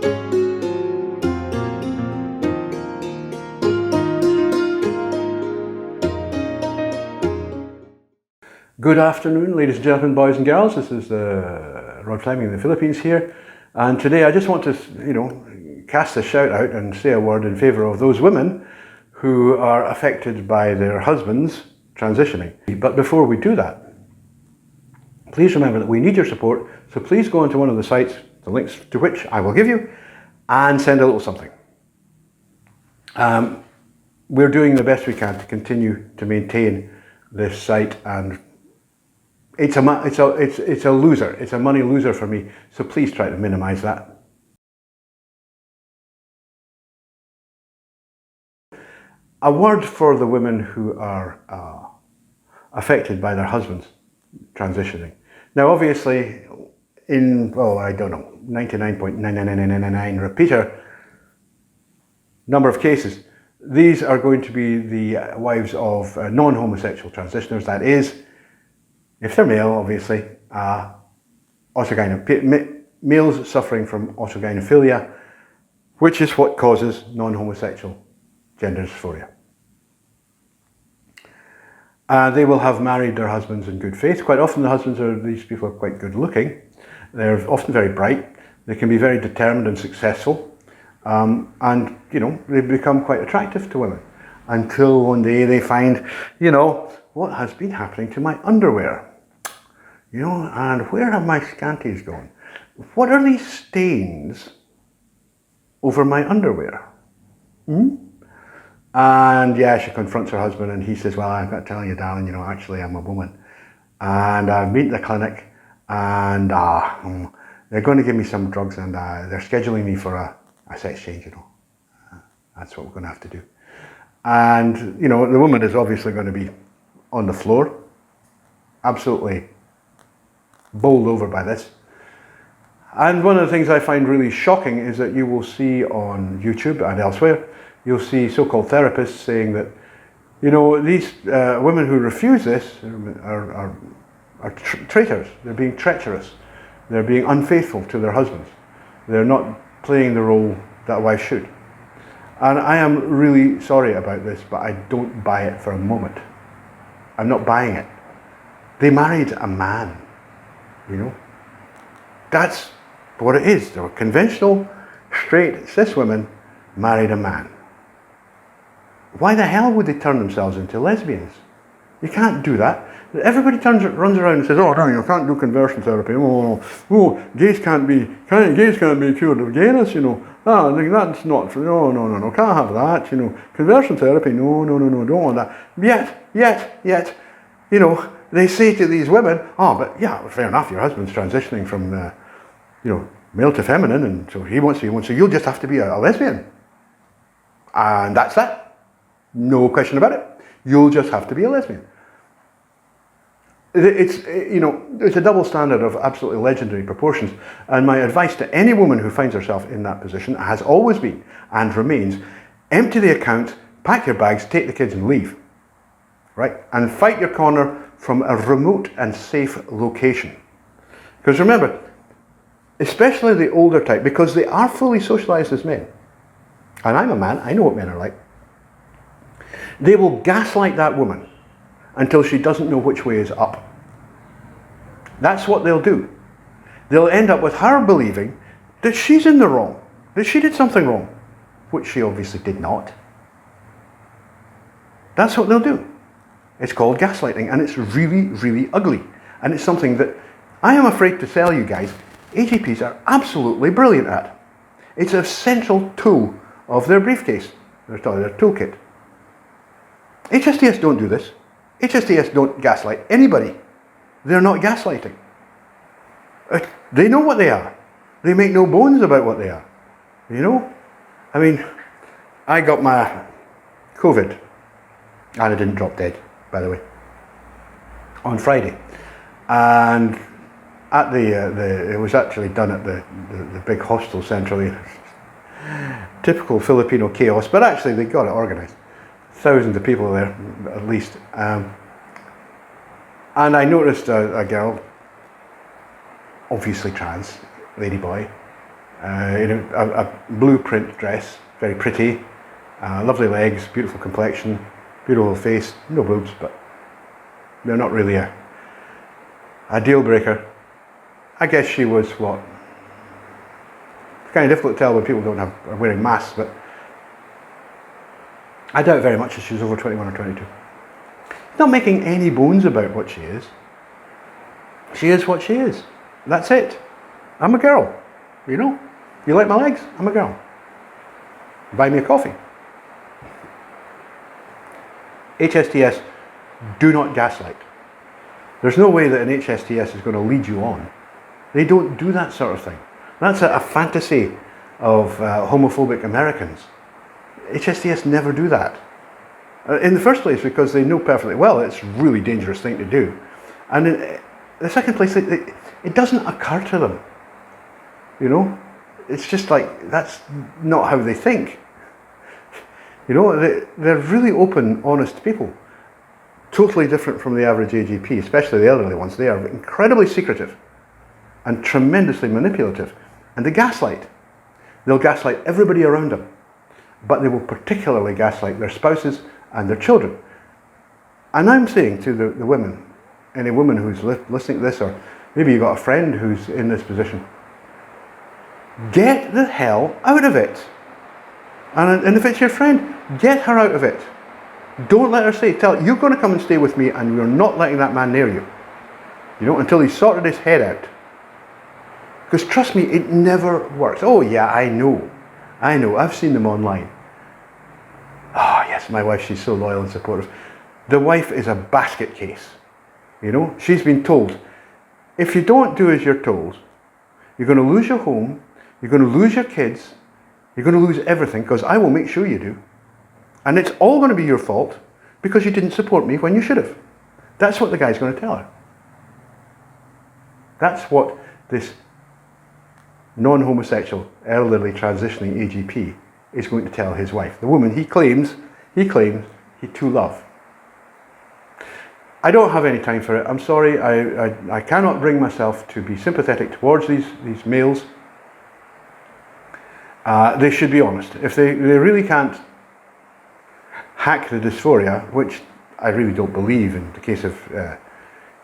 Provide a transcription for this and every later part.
Good afternoon, ladies and gentlemen, boys and girls. This is Rod Fleming in the Philippines here, and today I just want to, cast a shout out and say a word in favour of those women who are affected by their husbands transitioning. But before we do that, please remember that we need your support. So please go onto one of the sites, the links to which I will give you, and send a little something. We're doing the best we can to continue to maintain this site, and it's a loser. It's a money loser for me. So please try to minimise that. A word for the women who are affected by their husbands transitioning. Now, obviously, in 99.99999 repeater number of cases, these are going to be the wives of non-homosexual transitioners. That is, if they're male, obviously, males suffering from autogynephilia, which is what causes non-homosexual gender dysphoria. They will have married their husbands in good faith. Quite often these people are quite good looking. They're often very bright. They can be very determined and successful. And they become quite attractive to women until one day they find, what has been happening to my underwear? And where have my scanties gone? What are these stains over my underwear? And yeah, she confronts her husband and he says, well, I've got to tell you, darling, actually I'm a woman. And I've been to the clinic and they're going to give me some drugs and they're scheduling me for a sex change, That's what we're going to have to do. And, the woman is obviously going to be on the floor, absolutely bowled over by this. And one of the things I find really shocking is that you will see on YouTube and elsewhere, you'll see so-called therapists saying that, these women who refuse this are traitors. They're being treacherous. They're being unfaithful to their husbands. They're not playing the role that a wife should. And I am really sorry about this, but I don't buy it for a moment. I'm not buying it. They married a man, That's what it is. They were conventional, straight, cis women married a man. Why the hell would they turn themselves into lesbians? You can't do that. Everybody runs around and says, "Oh no, you can't do conversion therapy. Gays can't be cured of gayness. That's not true. No, can't have that. Conversion therapy. No, don't want that." Yet, they say to these women, "Oh, but yeah, fair enough. Your husband's transitioning from, male to feminine, and so he wants to be one. So you'll just have to be a lesbian, and that's that. No question about it. You'll just have to be a lesbian." It's a double standard of absolutely legendary proportions, and my advice to any woman who finds herself in that position has always been and remains: empty the account, pack your bags, take the kids and leave, right? And fight your corner from a remote and safe location. Because remember, especially the older type, because they are fully socialized as men, and I'm a man, I know what men are like, they will gaslight that woman until she doesn't know which way is up. That's what they'll do. They'll end up with her believing that she's in the wrong, that she did something wrong, which she obviously did not. That's what they'll do. It's called gaslighting, and it's really, really ugly. And it's something that I am afraid to tell you guys, AGPs are absolutely brilliant at. It's a central tool of their briefcase, their toolkit. HSTS don't do this. HSTS don't gaslight anybody. They're not gaslighting. They know what they are. They make no bones about what they are. I mean, I got my COVID, and I didn't drop dead, by the way, on Friday. And at it was actually done at the big hostel centrally. Typical Filipino chaos, but actually they got it organised. Thousands of people there, at least. And I noticed a girl, obviously trans, lady boy, in a blueprint dress, very pretty, lovely legs, beautiful complexion, beautiful face, no boobs, but they're not really a deal breaker. I guess she was what? It's kind of difficult to tell when people are wearing masks, but I doubt very much that she's over 21 or 22. Not making any bones about what she is. She is what she is. That's it. I'm a girl. You know? You like my legs? I'm a girl. Buy me a coffee. HSTS, do not gaslight. There's no way that an HSTS is going to lead you on. They don't do that sort of thing. That's a fantasy of homophobic Americans. HSTS never do that. In the first place, because they know perfectly well it's a really dangerous thing to do. And in the second place, it doesn't occur to them. You know? It's just like, that's not how they think. You know, they're really open, honest people. Totally different from the average AGP, especially the elderly ones. They are incredibly secretive and tremendously manipulative. And they gaslight. They'll gaslight everybody around them. But they will particularly gaslight their spouses and their children. And I'm saying to the women, any woman who's listening to this, or maybe you've got a friend who's in this position, get the hell out of it. And if it's your friend, get her out of it. Don't let her tell her, you're going to come and stay with me and you're not letting that man near you. You know, until he's sorted his head out. Because trust me, it never works. Oh yeah, I know. I've seen them online. Oh yes, my wife, she's so loyal and supportive. The wife is a basket case. You know, she's been told, if you don't do as you're told, you're going to lose your home, you're going to lose your kids, you're going to lose everything, because I will make sure you do. And it's all going to be your fault because you didn't support me when you should have. That's what the guy's going to tell her. That's what this non-homosexual, elderly transitioning AGP is going to tell his wife. The woman he claims he to love. I don't have any time for it. I'm sorry, I cannot bring myself to be sympathetic towards these males. They should be honest. If they really can't hack the dysphoria, which I really don't believe in the case of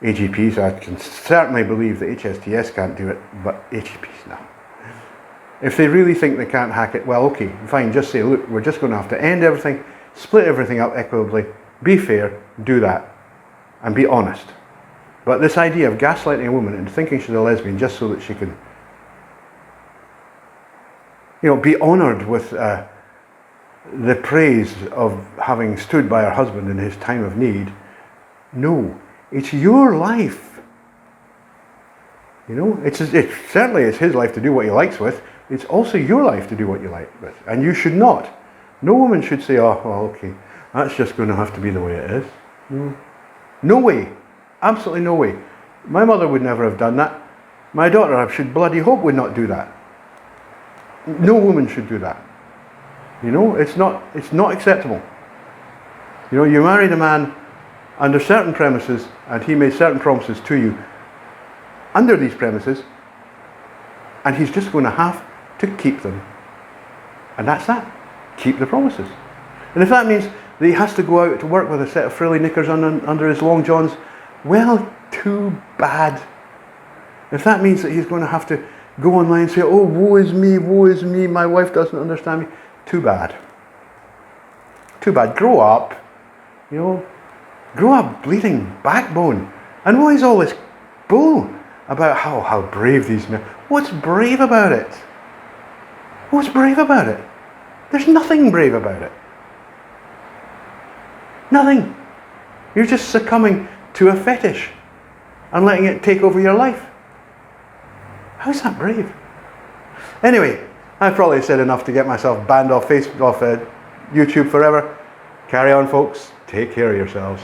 AGPs. I can certainly believe that HSTS can't do it, but AGPs, no. If they really think they can't hack it, well, okay, fine, just say, look, we're just going to have to end everything, split everything up equitably, be fair, do that, and be honest. But this idea of gaslighting a woman into thinking she's a lesbian just so that she can, you know, be honoured with the praise of having stood by her husband in his time of need. No, it's your life. You know, it certainly is his life to do what he likes with. It's also your life to do what you like with. And you should not. No woman should say, oh, well, okay, that's just going to have to be the way it is. No. No way. Absolutely no way. My mother would never have done that. My daughter, I should bloody hope, would not do that. No woman should do that. You know, it's not acceptable. You know, you married a man under certain premises and he made certain promises to you under these premises, and he's just going to have to keep them. And that's that. Keep the promises. And if that means that he has to go out to work with a set of frilly knickers under his long johns, well, too bad. If that means that he's going to have to go online and say, oh, woe is me, my wife doesn't understand me, too bad. Too bad. Grow up. You know, grow a bleeding backbone. And what is all this bull about how brave these men? What's brave about it? What's brave about it? There's nothing brave about it. Nothing. You're just succumbing to a fetish and letting it take over your life. How's that brave? Anyway, I've probably said enough to get myself banned off YouTube forever. Carry on, folks. Take care of yourselves.